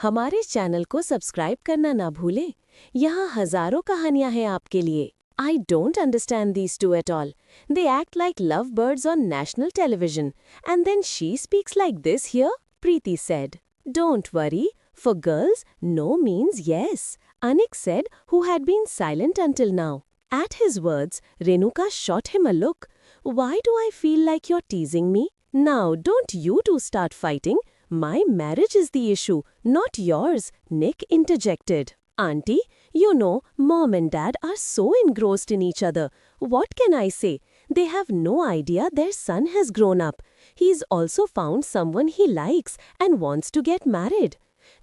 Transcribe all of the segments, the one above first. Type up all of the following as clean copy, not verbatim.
हमारे चैनल को सब्सक्राइब करना ना भूलें। यहाँ हजारों कहानियां हैं आपके लिए। I don't understand these two at all. They act like lovebirds on national television. And then she speaks like this here, Preeti said. Don't worry. For girls, no means yes, Anik said, who had been silent until now. At his words, Renuka shot him a look. Why do I feel like you're teasing me? Now, don't you two start fighting. My marriage is the issue, not yours, Nick interjected. Auntie, you know, Mom and Dad are so engrossed in each other. What can I say? They have no idea their son has grown up. He's also found someone he likes and wants to get married.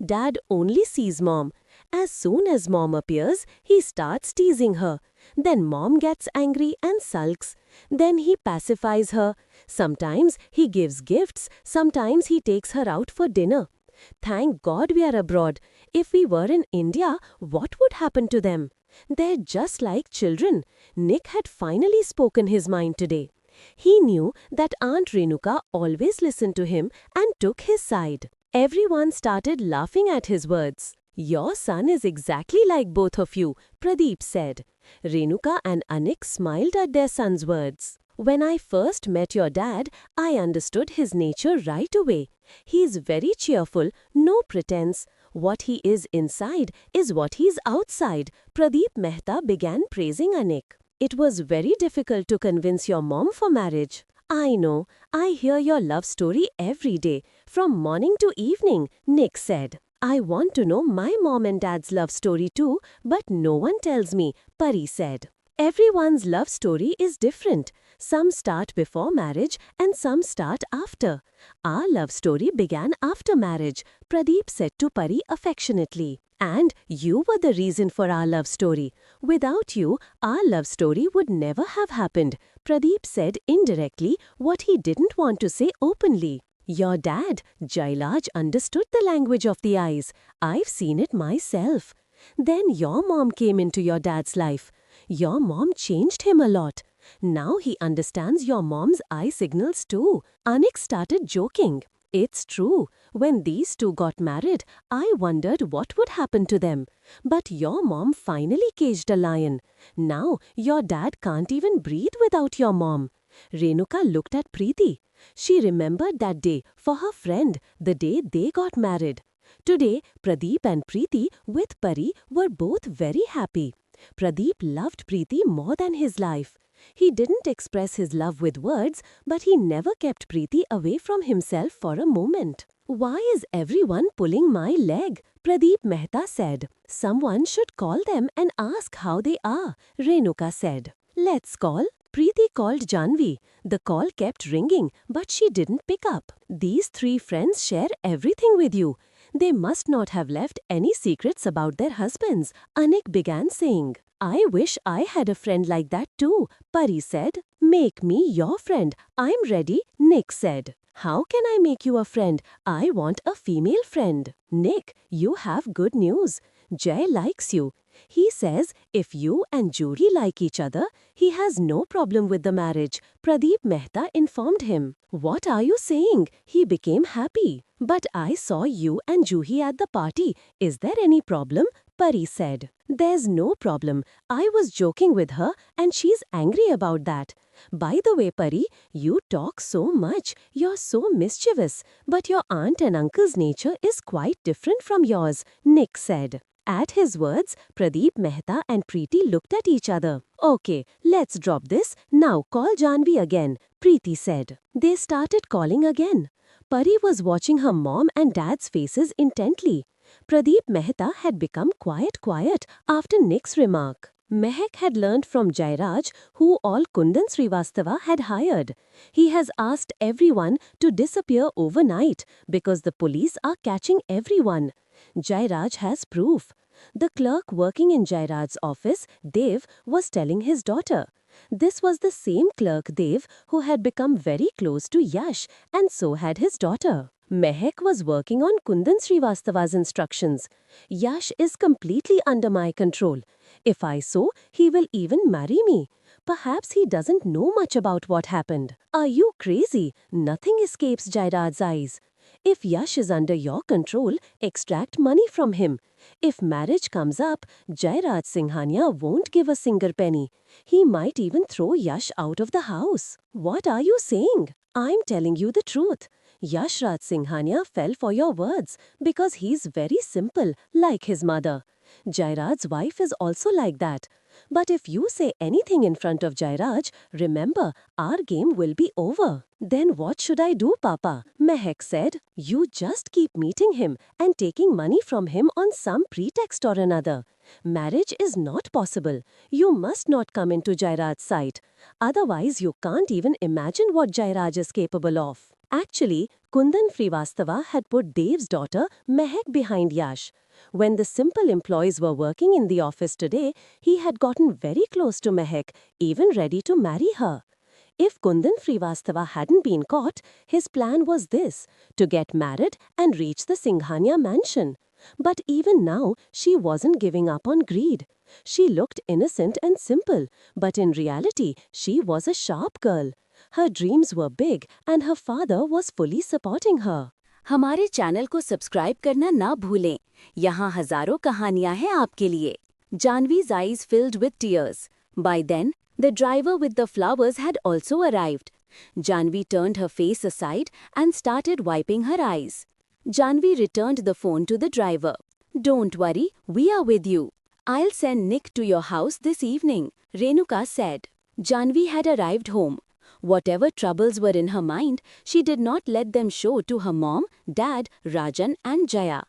Dad only sees Mom. As soon as Mom appears, he starts teasing her. Then Mom gets angry and sulks. Then he pacifies her. Sometimes he gives gifts, sometimes he takes her out for dinner. Thank God we are abroad. If we were in India, what would happen to them? They're just like children. Nick had finally spoken his mind today. He knew that Aunt Renuka always listened to him and took his side. Everyone started laughing at his words. Your son is exactly like both of you, Pradeep said. Renuka and Anik smiled at their son's words. When I first met your dad, I understood his nature right away. He is very cheerful, no pretense. What he is inside is what he is outside, Pradeep Mehta began praising Anik. It was very difficult to convince your mom for marriage. I know, I hear your love story every day, from morning to evening, Nick said. I want to know my mom and dad's love story too, but no one tells me, Pari said. Everyone's love story is different. Some start before marriage and some start after. Our love story began after marriage, Pradeep said to Pari affectionately. And you were the reason for our love story. Without you, our love story would never have happened, Pradeep said indirectly what he didn't want to say openly. Your dad, Jailaj, understood the language of the eyes. I've seen it myself. Then your mom came into your dad's life. Your mom changed him a lot. Now he understands your mom's eye signals too. Anik started joking. It's true. When these two got married, I wondered what would happen to them. But your mom finally caged a lion. Now your dad can't even breathe without your mom. Renuka looked at Preeti. She remembered that day for her friend, the day they got married. Today, Pradeep and Preeti with Pari were both very happy. Pradeep loved Preeti more than his life. He didn't express his love with words, but he never kept Preeti away from himself for a moment. Why is everyone pulling my leg? Pradeep Mehta said. Someone should call them and ask how they are, Renuka said. Let's call. Preeti called Janvi. The call kept ringing, but she didn't pick up. These three friends share everything with you. They must not have left any secrets about their husbands, Anik began saying. I wish I had a friend like that too, Pari said. Make me your friend. I'm ready, Nick said. How can I make you a friend? I want a female friend. Nick, you have good news. Jay likes you. He says if you and Juhi like each other, he has no problem with the marriage, Pradeep Mehta informed him. What are you saying? He became happy. But I saw you and Juhi at the party. Is there any problem? Pari said. There's no problem. I was joking with her and she's angry about that. By the way, Pari, you talk so much. You're so mischievous. But your aunt and uncle's nature is quite different from yours, Nick said. At his words, Pradeep Mehta and Preeti looked at each other. Okay, let's drop this. Now call Janvi again, Preeti said. They started calling again. Pari was watching her mom and dad's faces intently. Pradeep Mehta had become quiet after Nick's remark. Mehak had learned from Jairaj who all Kundan Srivastava had hired. He has asked everyone to disappear overnight because the police are catching everyone. Jairaj has proof. The clerk working in Jairaj's office, Dev, was telling his daughter. This was the same clerk, Dev, who had become very close to Yash, and so had his daughter. Mehak was working on Kundan Srivastava's instructions. Yash is completely under my control. If I so, he will even marry me. Perhaps he doesn't know much about what happened. Are you crazy? Nothing escapes Jairaj's eyes. If Yash is under your control, extract money from him. If marriage comes up, Jairaj Singhania won't give a single penny. He might even throw Yash out of the house. What are you saying? I'm telling you the truth. Yash Raj Singhania fell for your words because he's very simple, like his mother. Jairaj's wife is also like that. But if you say anything in front of Jairaj, remember, our game will be over. Then what should I do, Papa? Mehak said. You just keep meeting him and taking money from him on some pretext or another. Marriage is not possible. You must not come into Jairaj's sight. Otherwise, you can't even imagine what Jairaj is capable of. Actually, Kundan Srivastava had put Dev's daughter, Mehak, behind Yash. When the simple employees were working in the office today, he had gotten very close to Mehak, even ready to marry her. If Kundan Srivastava hadn't been caught, his plan was this, to get married and reach the Singhania mansion. But even now, she wasn't giving up on greed. She looked innocent and simple, but in reality, she was a sharp girl. Her dreams were big and her father was fully supporting her. हमारे channel को subscribe करना ना भूलें। यहाँ हजारों कहानियाँ हैं आपके लिए। Janvi's eyes filled with tears. By then, the driver with the flowers had also arrived. Janvi turned her face aside and started wiping her eyes. Janvi returned the phone to the driver. Don't worry, we are with you. I'll send Nick to your house this evening, Renuka said. Janvi had arrived home. Whatever troubles were in her mind, she did not let them show to her mom, dad, Rajan and Jaya.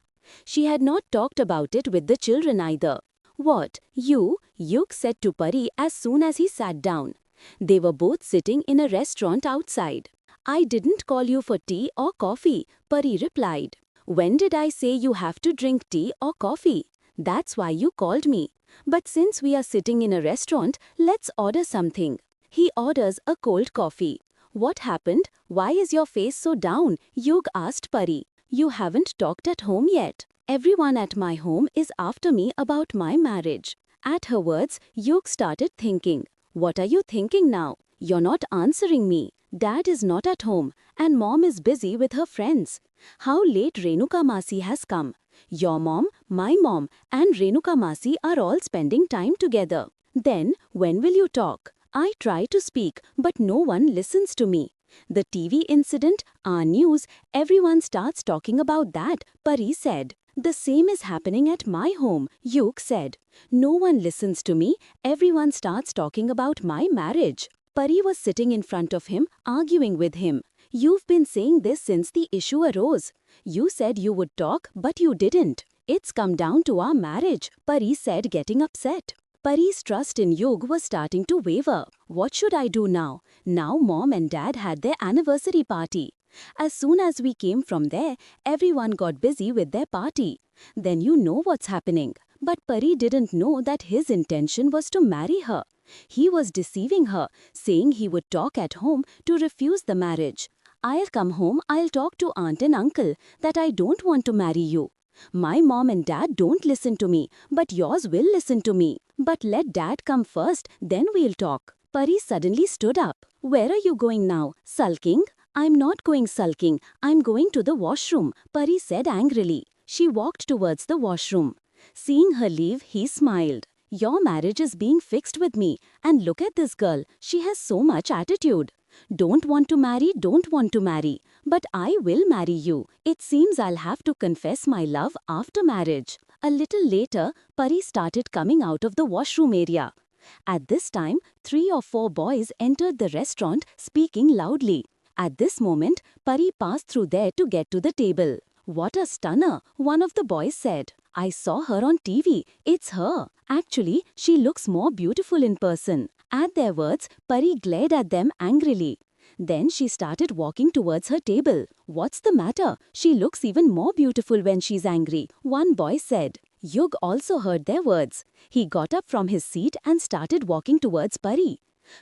She had not talked about it with the children either. What, you? Yug said to Pari as soon as he sat down. They were both sitting in a restaurant outside. I didn't call you for tea or coffee, Pari replied. When did I say you have to drink tea or coffee? That's why you called me. But since we are sitting in a restaurant, let's order something. He orders a cold coffee. What happened? Why is your face so down? Yug asked Pari. You haven't talked at home yet. Everyone at my home is after me about my marriage. At her words, Yug started thinking. What are you thinking now? You're not answering me. Dad is not at home and mom is busy with her friends. How late Renuka Masi has come. Your mom, my mom and Renuka Masi are all spending time together. Then, when will you talk? I try to speak, but no one listens to me. The TV incident, our news, everyone starts talking about that, Pari said. The same is happening at my home, Yug said. No one listens to me, everyone starts talking about my marriage. Pari was sitting in front of him, arguing with him. You've been saying this since the issue arose. You said you would talk, but you didn't. It's come down to our marriage, Pari said, getting upset. Pari's trust in Yug was starting to waver. What should I do now? Now mom and dad had their anniversary party. As soon as we came from there, everyone got busy with their party. Then you know what's happening. But Pari didn't know that his intention was to marry her. He was deceiving her, saying he would talk at home to refuse the marriage. I'll come home, I'll talk to aunt and uncle that I don't want to marry you. My mom and dad don't listen to me, but yours will listen to me. But let dad come first, then we'll talk. Pari suddenly stood up. Where are you going now? Sulking? I'm not going sulking. I'm going to the washroom, Pari said angrily. She walked towards the washroom. Seeing her leave, he smiled. Your marriage is being fixed with me. And look at this girl. She has so much attitude. Don't want to marry, don't want to marry. But I will marry you. It seems I'll have to confess my love after marriage. A little later, Pari started coming out of the washroom area. At this time, 3 or 4 boys entered the restaurant speaking loudly. At this moment, Pari passed through there to get to the table. What a stunner, one of the boys said. I saw her on TV. It's her. Actually, she looks more beautiful in person. At their words, Pari glared at them angrily. Then she started walking towards her table. What's the matter? She looks even more beautiful when she's angry, one boy said. Yug also heard their words. He got up from his seat and started walking towards Pari.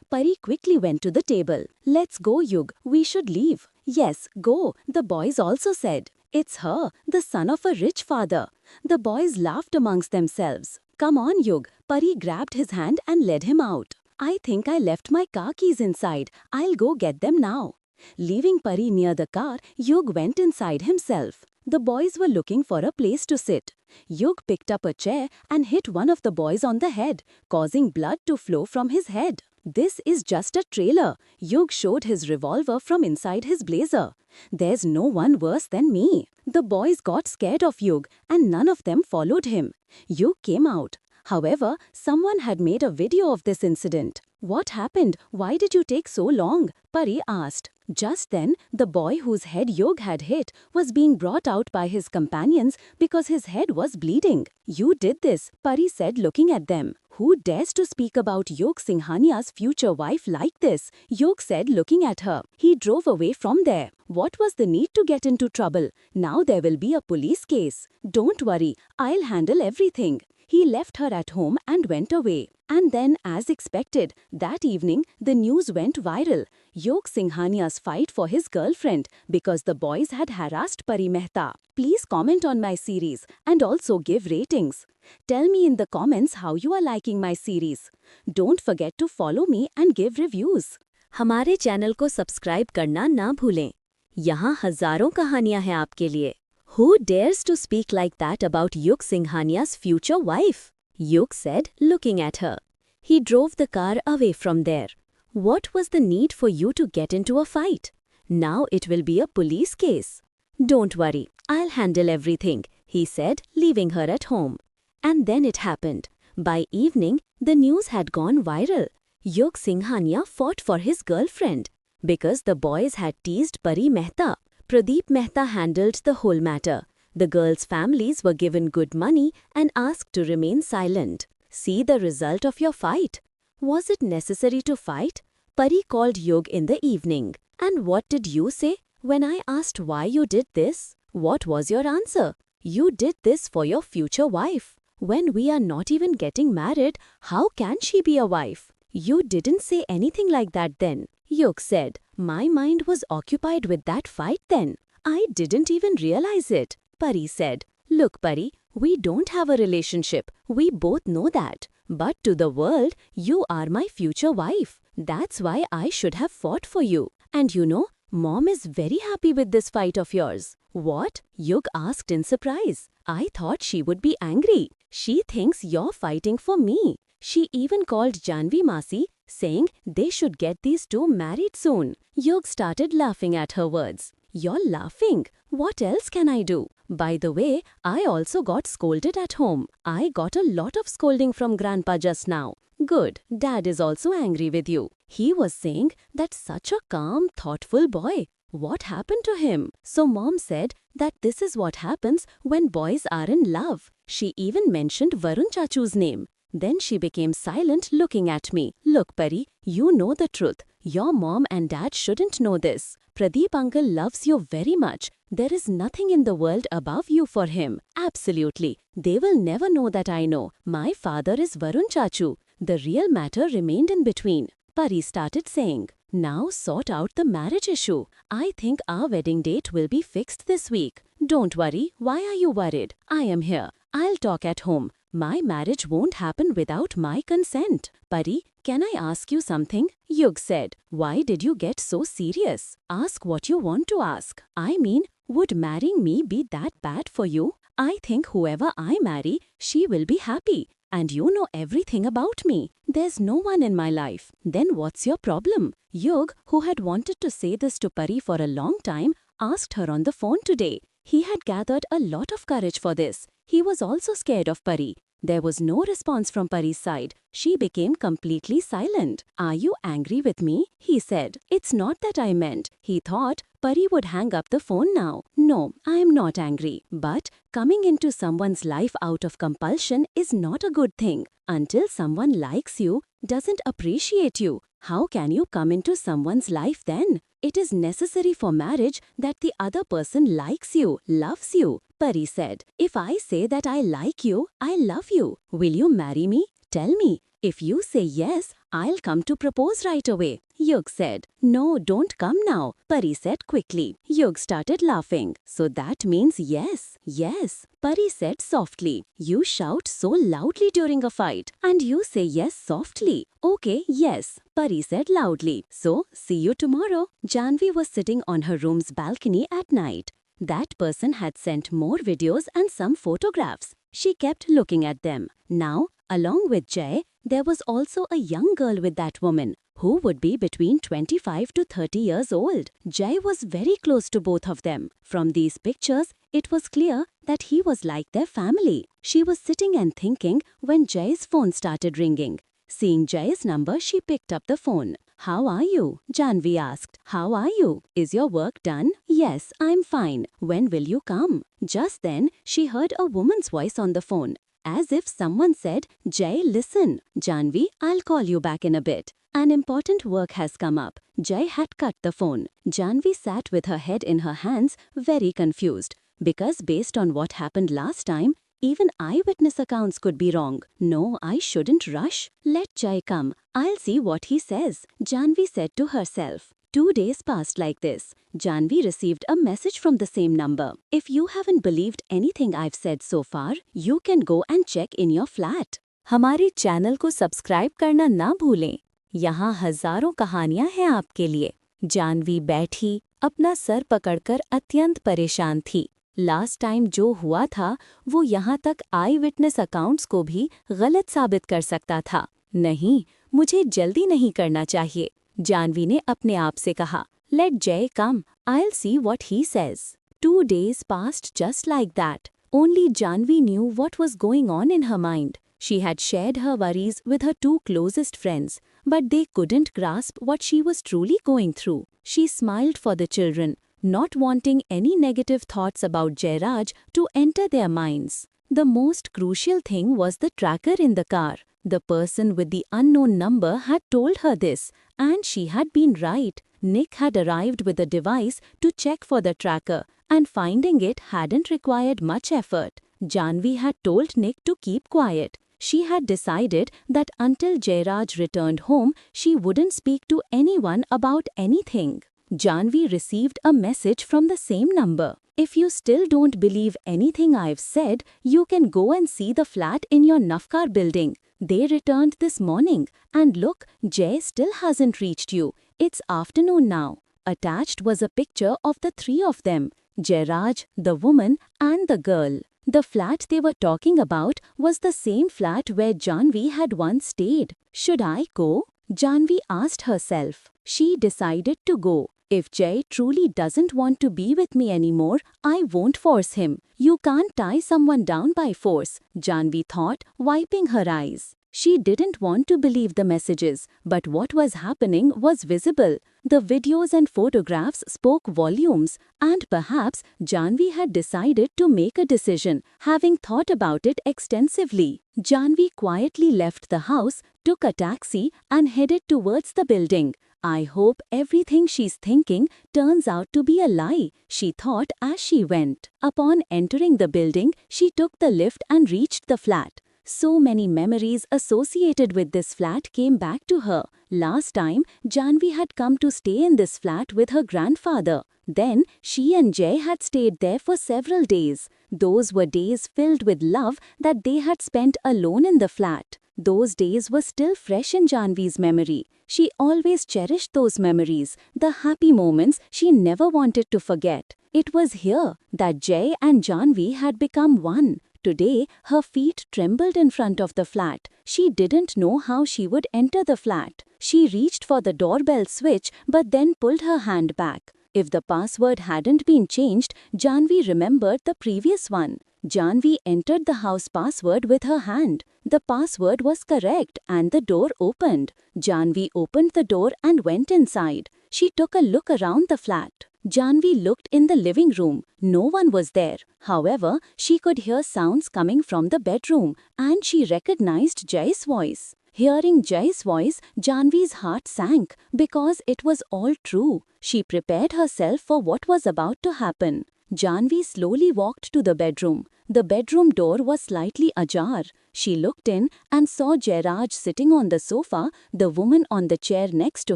Pari quickly went to the table. Let's go, Yug. We should leave. Yes, go, the boys also said. It's her, the son of a rich father. The boys laughed amongst themselves. Come on, Yug. Pari grabbed his hand and led him out. I think I left my car keys inside. I'll go get them now. Leaving Pari near the car, Yug went inside himself. The boys were looking for a place to sit. Yug picked up a chair and hit one of the boys on the head, causing blood to flow from his head. This is just a trailer. Yug showed his revolver from inside his blazer. There's no one worse than me. The boys got scared of Yug and none of them followed him. Yug came out. However, someone had made a video of this incident. What happened? Why did you take so long? Pari asked. Just then, the boy whose head Yug had hit was being brought out by his companions because his head was bleeding. You did this, Pari said looking at them. Who dares to speak about Yug Singhania's future wife like this? Yug said looking at her. He drove away from there. What was the need to get into trouble? Now there will be a police case. Don't worry, I'll handle everything. He left her at home and went away. And then, as expected, that evening, the news went viral. Yug Singhania's fight for his girlfriend because the boys had harassed Pari Mehta. Please comment on my series and also give ratings. Tell me in the comments how you are liking my series. Don't forget to follow me and give reviews. हमारे channel को subscribe करना ना भूलें। यहाँ हजारों कहानियाँ हैं आपके लिए। Who dares to speak like that about Yug Singhania's future wife? Yug said, looking at her. He drove the car away from there. What was the need for you to get into a fight? Now it will be a police case. Don't worry, I'll handle everything, he said, leaving her at home. And then it happened. By evening, the news had gone viral. Yug Singhania fought for his girlfriend because the boys had teased Pari Mehta. Pradeep Mehta handled the whole matter. The girls' families were given good money and asked to remain silent. See the result of your fight. Was it necessary to fight? Pari called Yug in the evening. And what did you say when I asked why you did this? What was your answer? You did this for your future wife. When we are not even getting married, how can she be a wife? You didn't say anything like that then. Yug said, my mind was occupied with that fight then. I didn't even realize it. Pari said, look Pari, we don't have a relationship. We both know that. But to the world, you are my future wife. That's why I should have fought for you. And you know, Mom is very happy with this fight of yours. What? Yug asked in surprise. I thought she would be angry. She thinks you're fighting for me. She even called Janvi Masi, saying they should get these two married soon. Yug started laughing at her words. You're laughing? What else can I do? By the way, I also got scolded at home. I got a lot of scolding from Grandpa just now. Good, Dad is also angry with you. He was saying that such a calm, thoughtful boy. What happened to him? So Mom said that this is what happens when boys are in love. She even mentioned Varun Chachu's name. Then she became silent looking at me. Look Pari, you know the truth. Your mom and dad shouldn't know this. Pradeep uncle loves you very much. There is nothing in the world above you for him. Absolutely. They will never know that I know. My father is Varun Chachu. The real matter remained in between. Pari started saying, now sort out the marriage issue. I think our wedding date will be fixed this week. Don't worry. Why are you worried? I am here. I'll talk at home. My marriage won't happen without my consent. Pari, can I ask you something? Yug said, why did you get so serious? Ask what you want to ask. I mean, would marrying me be that bad for you? I think whoever I marry, she will be happy. And you know everything about me. There's no one in my life. Then what's your problem? Yug, who had wanted to say this to Pari for a long time, asked her on the phone today. He had gathered a lot of courage for this. He was also scared of Pari. There was no response from Pari's side. She became completely silent. Are you angry with me? He said. It's not that I meant. He thought Pari would hang up the phone now. No, I am not angry. But coming into someone's life out of compulsion is not a good thing. Until someone likes you, doesn't appreciate you, how can you come into someone's life then? It is necessary for marriage that the other person likes you, loves you. Pari said, if I say that I like you, I love you, will you marry me? Tell me. If you say yes, I'll come to propose right away. Yug said, no, don't come now. Pari said quickly. Yug started laughing. So that means yes. Yes. Pari said softly. You shout so loudly during a fight and you say yes softly. Okay, yes, Pari said loudly. So, see you tomorrow. Janvi was sitting on her room's balcony at night. That person had sent more videos and some photographs. She kept looking at them. Now, along with Jay, there was also a young girl with that woman, who would be between 25 to 30 years old. Jay was very close to both of them. From these pictures, it was clear that he was like their family. She was sitting and thinking when Jay's phone started ringing. Seeing Jay's number, she picked up the phone. How are you? Janvi asked. How are you? Is your work done? Yes, I'm fine. When will you come? Just then, she heard a woman's voice on the phone. As if someone said, Jay, listen. Janvi, I'll call you back in a bit. An important work has come up. Jay had cut the phone. Janvi sat with her head in her hands, very confused. Because based on what happened last time, even eyewitness accounts could be wrong. No, I shouldn't rush. Let Jay come. I'll see what he says, Janvi said to herself. 2 days passed like this. Janvi received a message from the same number. If you haven't believed anything I've said so far, you can go and check in your flat. हमारे channel को subscribe करना ना भूलें। यहाँ हजारों कहानियाँ हैं आपके लिए। जानवी बैठी, अपना सर पकड़कर अत्यंत परेशान थी। लास्ट टाइम जो हुआ था वो यहाँ तक आई विटनेस अकाउंट्स को भी गलत साबित कर सकता था। नहीं, मुझे जल्दी नहीं करना चाहिए, जानवी ने अपने आप से कहा। लेट जय कम, I'll see what he says. 2 days passed just like that. Only Janvi knew what was going on in her mind. She had shared her worries with her 2 closest friends, but they couldn't grasp what she was truly going through. She smiled for the children, not wanting any negative thoughts about Jairaj to enter their minds. The most crucial thing was the tracker in the car. The person with the unknown number had told her this, and she had been right. Nick had arrived with a device to check for the tracker, and finding it hadn't required much effort. Janvi had told Nick to keep quiet. She had decided that until Jairaj returned home, she wouldn't speak to anyone about anything. Janvi received a message from the same number. If you still don't believe anything I've said, you can go and see the flat in your Nafkar building. They returned this morning, and look, Jay still hasn't reached you. It's afternoon now. Attached was a picture of the 3 of them, Jairaj, the woman, and the girl. The flat they were talking about was the same flat where Janvi had once stayed. Should I go? Janvi asked herself. She decided to go. If Jay truly doesn't want to be with me anymore, I won't force him. You can't tie someone down by force, Janvi thought, wiping her eyes. She didn't want to believe the messages, but what was happening was visible. The videos and photographs spoke volumes, and perhaps Janvi had decided to make a decision, having thought about it extensively. Janvi quietly left the house, took a taxi, and headed towards the building. I hope everything she's thinking turns out to be a lie, she thought as she went. Upon entering the building, she took the lift and reached the flat. So many memories associated with this flat came back to her. Last time, Janvi had come to stay in this flat with her grandfather. Then, she and Jay had stayed there for several days. Those were days filled with love that they had spent alone in the flat. Those days were still fresh in Janvi's memory. She always cherished those memories, the happy moments she never wanted to forget. It was here that Jay and Janvi had become one. Today, her feet trembled in front of the flat. She didn't know how she would enter the flat. She reached for the doorbell switch but then pulled her hand back. If the password hadn't been changed, Janvi remembered the previous one. Janvi entered the house password with her hand. The password was correct and the door opened. Janvi opened the door and went inside. She took a look around the flat. Janvi looked in the living room. No one was there. However, she could hear sounds coming from the bedroom, and she recognized Jay's voice. Hearing Jay's voice, Janvi's heart sank because it was all true. She prepared herself for what was about to happen. Janvi slowly walked to the bedroom. The bedroom door was slightly ajar. She looked in and saw Jairaj sitting on the sofa, the woman on the chair next to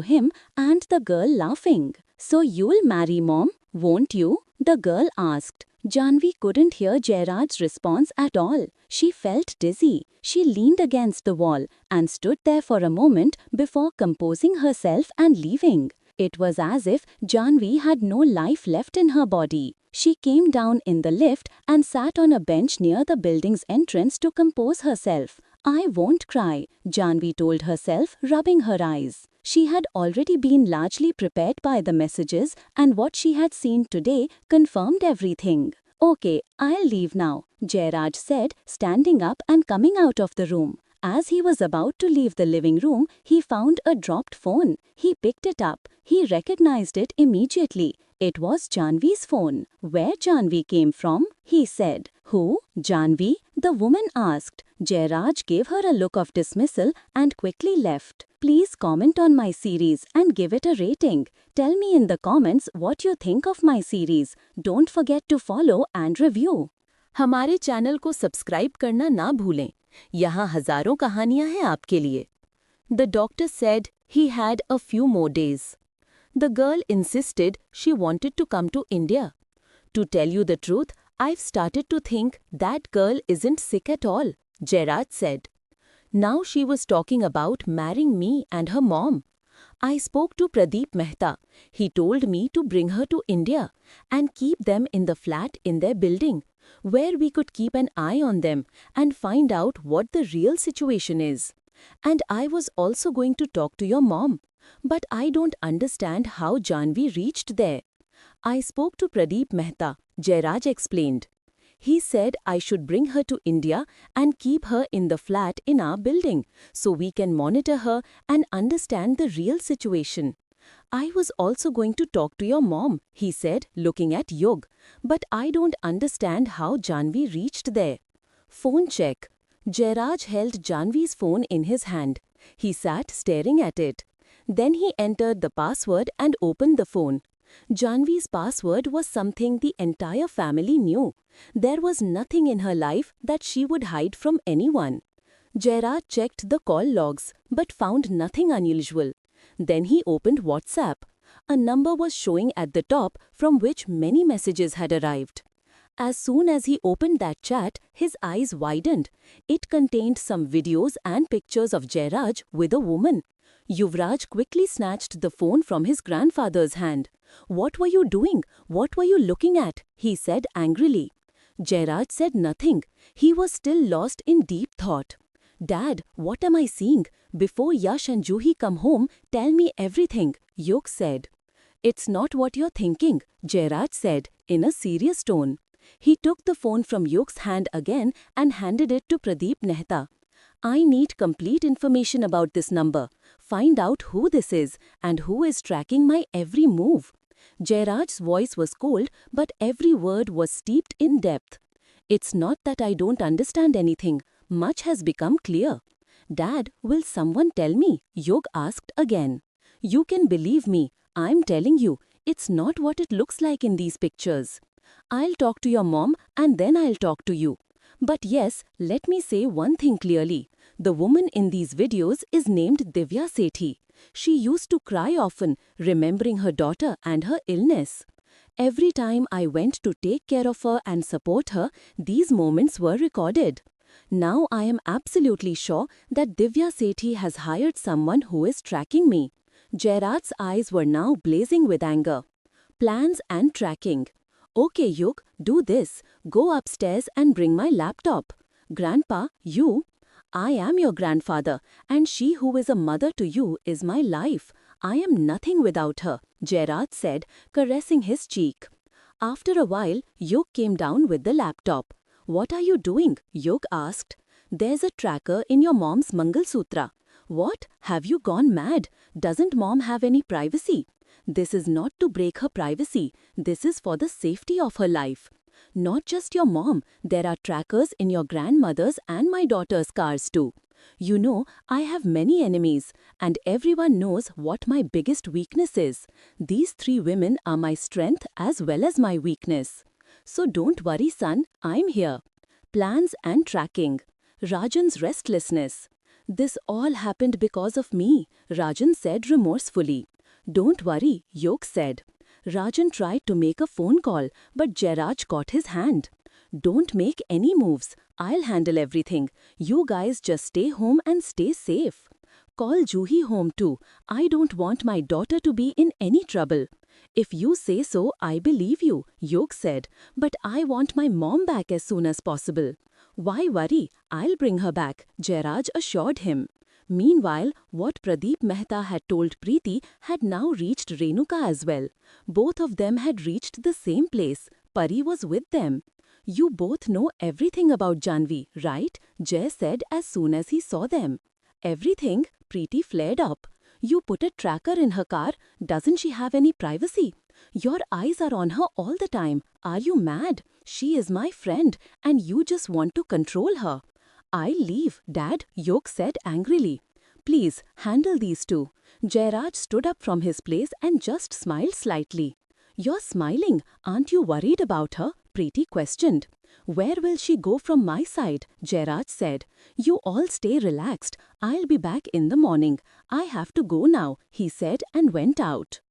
him, and the girl laughing. "So you'll marry, Mom, won't you?" the girl asked. Janvi couldn't hear Jairaj's response at all. She felt dizzy. She leaned against the wall and stood there for a moment before composing herself and leaving. It was as if Janvi had no life left in her body. She came down in the lift and sat on a bench near the building's entrance to compose herself. I won't cry, Janvi told herself, rubbing her eyes. She had already been largely prepared by the messages, and what she had seen today confirmed everything. Okay, I'll leave now, Jairaj said, standing up and coming out of the room. As he was about to leave the living room, he found a dropped phone. He picked it up. He recognized it immediately. It was Janvi's phone. Where Janvi came from? He said. Who? Janvi? The woman asked. Jairaj gave her a look of dismissal and quickly left. Please comment on my series and give it a rating. Tell me in the comments what you think of my series. Don't forget to follow and review. हमारे channel को subscribe करना ना भूलें। यहाँ हजारों कहानियां हैं आपके लिए। The doctor said he had a few more days. The girl insisted she wanted to come to India. To tell you the truth, I've started to think that girl isn't sick at all, Jairaj said. Now she was talking about marrying me and her mom. I spoke to Pradeep Mehta. He told me to bring her to India and keep them in the flat in their building, where we could keep an eye on them and find out what the real situation is. And I was also going to talk to your mom. But I don't understand how Janvi reached there. I spoke to Pradeep Mehta, Jairaj explained. He said I should bring her to India and keep her in the flat in our building so we can monitor her and understand the real situation. I was also going to talk to your mom, he said, looking at Yug. But I don't understand how Janvi reached there. Phone check. Jairaj held Janvi's phone in his hand. He sat staring at it. Then he entered the password and opened the phone. Janvi's password was something the entire family knew. There was nothing in her life that she would hide from anyone. Jairaj checked the call logs but found nothing unusual. Then he opened WhatsApp. A number was showing at the top from which many messages had arrived. As soon as he opened that chat, his eyes widened. It contained some videos and pictures of Jairaj with a woman. Yuvraj quickly snatched the phone from his grandfather's hand. What were you doing? What were you looking at? He said angrily. Jairaj said nothing. He was still lost in deep thought. Dad, what am I seeing? Before Yash and Juhi come home, tell me everything, Yug said. It's not what you're thinking, Jairaj said, in a serious tone. He took the phone from Yug's hand again and handed it to Pradeep Mehta. I need complete information about this number. Find out who this is and who is tracking my every move. Jairaj's voice was cold, but every word was steeped in depth. It's not that I don't understand anything. Much has become clear. Dad, will someone tell me? Yug asked again. You can believe me. I'm telling you, it's not what it looks like in these pictures. I'll talk to your mom and then I'll talk to you. But yes, let me say one thing clearly. The woman in these videos is named Divya Sethi. She used to cry often, remembering her daughter and her illness. Every time I went to take care of her and support her, these moments were recorded. Now I am absolutely sure that Divya Sethi has hired someone who is tracking me. Jairaj's eyes were now blazing with anger. Plans and tracking. Okay, Yug, do this. Go upstairs and bring my laptop. Grandpa, you? I am your grandfather, and she who is a mother to you is my life. I am nothing without her, Jairaj said, caressing his cheek. After a while, Yug came down with the laptop. What are you doing? Yug asked. There's a tracker in your mom's Mangal Sutra. What? Have you gone mad? Doesn't mom have any privacy? This is not to break her privacy. This is for the safety of her life. Not just your mom. There are trackers in your grandmother's and my daughter's cars too. You know, I have many enemies, and everyone knows what my biggest weakness is. These 3 women are my strength as well as my weakness. So don't worry, son, I'm here. Plans and tracking. Rajan's restlessness. This all happened because of me, Rajan said remorsefully. Don't worry, Yog said. Rajan tried to make a phone call, but Jairaj caught his hand. Don't make any moves. I'll handle everything. You guys just stay home and stay safe. Call Juhi home too. I don't want my daughter to be in any trouble. If you say so, I believe you, Yog said. But I want my mom back as soon as possible. Why worry? I'll bring her back, Jairaj assured him. Meanwhile, what Pradeep Mehta had told Preeti had now reached Renuka as well. Both of them had reached the same place. Pari was with them. You both know everything about Janvi, right? Jay said as soon as he saw them. Everything? Preeti flared up. You put a tracker in her car. Doesn't she have any privacy? Your eyes are on her all the time. Are you mad? She is my friend and you just want to control her. I'll leave, Dad, Yog said angrily. Please, handle these two. Jairaj stood up from his place and just smiled slightly. You're smiling. Aren't you worried about her? Preeti questioned. Where will she go from my side? Jairaj said. You all stay relaxed. I'll be back in the morning. I have to go now, he said and went out.